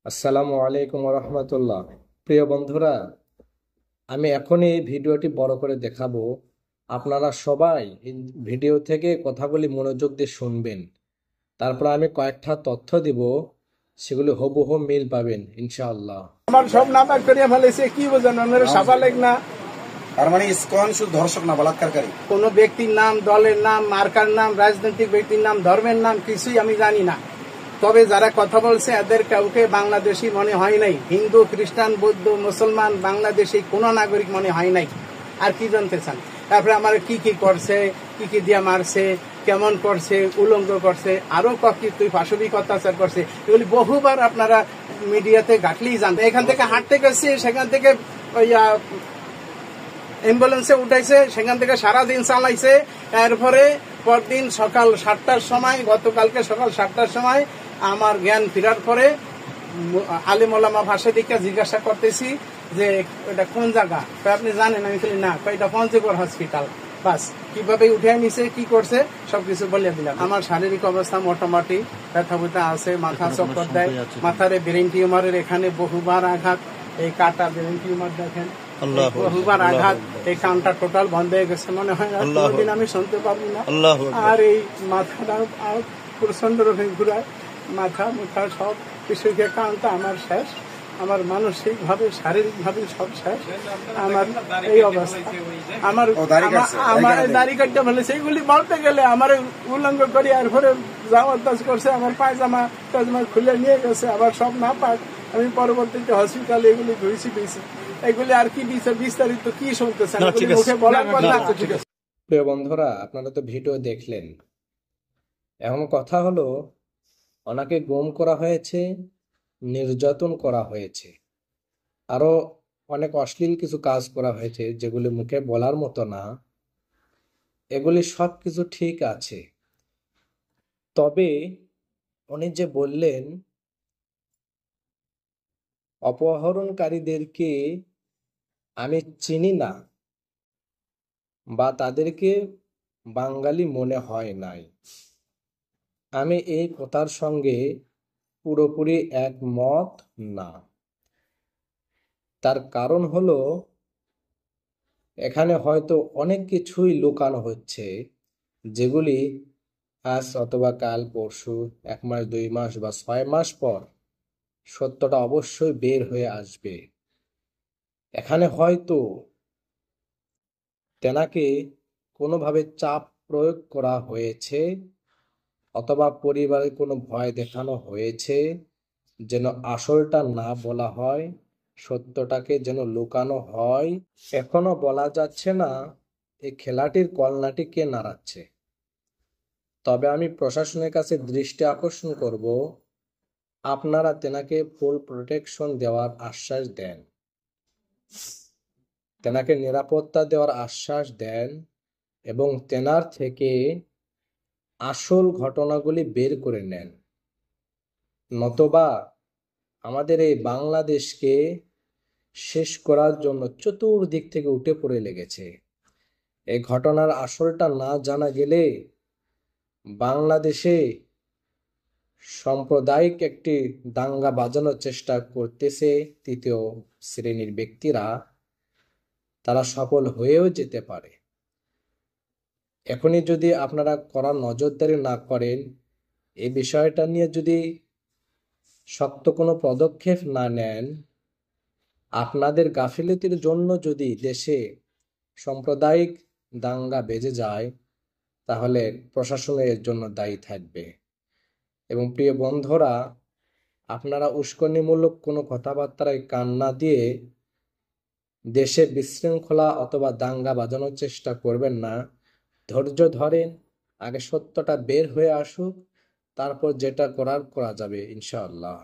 আসসালামু আলাইকুম রহমতুল্লাহ। প্রিয় বন্ধুরা, আমি এখন এই ভিডিওটি বড় করে দেখাবো। আপনারা সবাই এই ভিডিও থেকে কথাগুলি মনোযোগ দিয়ে শুনবেন। তারপর আমি কয়েকটা তথ্য দিব, সেগুলি হুবহু মিল পাবেন ইনশাআল্লাহ। আমার সব নাটক করিয়া ফেলেছে, কি বোঝেন ওনারা সাফালেক না। তার মানে ইসকন শুধু ধর্ষক না, বলাৎকারী। কোন ব্যক্তির নাম, দলের নাম, মার্কার নাম, রাজনৈতিক ব্যক্তির নাম, ধর্মের নাম কিছুই আমি জানি না। তবে যারা কথা বলছে এদের কাউকে বাংলাদেশি মনে হয় নাই। হিন্দু, খ্রিস্টান, বৌদ্ধ, মুসলমান, বাংলাদেশি কোন নাগরিক মনে হয় নাই। আর কি জানতে চান? তারপরে আমার কি কি করছে, কি কি দিয়া মারছে, কেমন করছে, উলঙ্গ করছে, আরো কী তুই পাশবিক অত্যাচার করছে, এগুলি বহুবার আপনারা মিডিয়াতে ঘাটলেই জানতে। এখান থেকে হাঁটতে গেছি, সেখান থেকে ওই অ্যাম্বুলেন্সে উঠাইছে, সেখান থেকে সারাদিন চালাইছে। এরপরে পরদিন সকাল 7টার সময়, গতকালকে সকাল 7টার সময় আমার জ্ঞান ফেরার পরে আলিম ওলামা ভাষা দিকে জিজ্ঞাসা করতেছি যে এটা কোন জায়গা, আপনি জানেন? আমি বলি না, এটা পঞ্চগড় হসপিটাল। বাস, কিভাবে উঠে নিছে, কি করছে, সবকিছু বলে দিলাম। আমার শারীরিক অবস্থা মোটামুটি, ব্যথা ব্যথা আছে, মাথা চক্কর দেয়, মাথারে ব্রেন টিউমারের এখানে বহুবার আঘাত, এই কাটা ব্রেন টিউমার দেখেন, বহুবার আঘাত, এই কানটা টোটাল বন্ধ হয়ে গেছে, মনে হয় আর কোনোদিন আমি শুনতে পারবো না। আর এই মাথাটা প্রচন্ড রকম ঘুরায়, মাথা মুখা সব কিছু, কানটা আমার শেষ, আমার মানসিক ভাবে, শারীরিক ভাবে সব শেষ। আমার এই অবস্থা। আমার দাড়ি কাটতে বলে, সেইগুলি বলতে গেলে আমার উল্লঙ্ঘ করি, আর পরে যাওয়ার তাজ করছে, আমার পায়জামা টাজমা খুলে নিয়ে গেছে, আবার সব না পাক। আমি পরবর্তীতে হসপিটালে এগুলি ঘুরেছি পেয়েছি। এগুলি আর কি বিস্তারিত কি শুনতেছেন, মুখে বলার কথা। প্রিয় বন্ধুরা, আপনারা তো ভিডিও দেখলেন। এখন কথা হলো, ওনাকে গুম করা হয়েছে, নির্যাতন করা হয়েছে, আরো অনেক অশ্লীল কিছু কাজ করা হয়েছে যেগুলি মুখে বলার মতো না। এগুলি সবকিছু ঠিক আছে, তবে উনি যে বললেন অপহরণকারীদেরকে আমি চিনি না বা তাদেরকে বাঙালি মনে হয় নাই, আমি এই কথার সঙ্গে পুরোপুরি একমত না। তার কারণ হলো, এখানে হয়তো অনেক কিছুই লুকানো হচ্ছে, যেগুলি আজ অথবা কাল, পরশু, 1 মাস, 2 মাস বা 6 মাস পর সত্যটা অবশ্যই বের হয়ে আসবে। এখানে হয়তো তেনাকে কোনোভাবে চাপ প্রয়োগ করা হয়েছে, অথবা পরিবারে কোনো ভয় দেখানো হয়েছে যেন আসলটা না বলা হয়, সত্যটাকে যেন লুকানো হয়। এখনো বলা যাচ্ছে না এই খেলাটির কলনাটি কে নাড়াচ্ছে। তবে আমি প্রশাসনের কাছে দৃষ্টি আকর্ষণ করব, আপনারা তেনাকে ফুল প্রোটেকশন দেওয়ার আশ্বাস দেন, তেনাকে নিরাপত্তা দেওয়ার আশ্বাস দেন, এবং তেনার থেকে আসল ঘটনাগুলি বের করে নেন। নতবা আমাদের এই বাংলাদেশকে শেষ করার জন্য চতুর্দিক থেকে উঠে পড়ে লেগেছে। এই ঘটনার আসলটা না জানা গেলে বাংলাদেশে সাম্প্রদায়িক একটি দাঙ্গা বাজানোর চেষ্টা করতেছে তৃতীয় শ্রেণীর ব্যক্তিরা, তারা সফল হয়েও যেতে পারে। এখনই যদি আপনারা কড়া নজরদারি না করেন, এই বিষয়টা নিয়ে যদি শক্ত কোনো পদক্ষেপ না নেন, আপনাদের গাফিলতির জন্য যদি দেশে সাম্প্রদায়িক দাঙ্গা বেজে যায়, তাহলে প্রশাসনের এর জন্য দায়ী থাকবে। এবং প্রিয় বন্ধুরা, আপনারা উস্কানিমূলক কোনো কথাবার্তায় কান না দিয়ে দেশে বিশৃঙ্খলা অথবা দাঙ্গা বাজানোর চেষ্টা করবেন না। ধৈর্য ধরেন, আগে সত্যটা বের হয়ে আসুক, তারপর যেটা করার করা যাবে ইনশাআল্লাহ।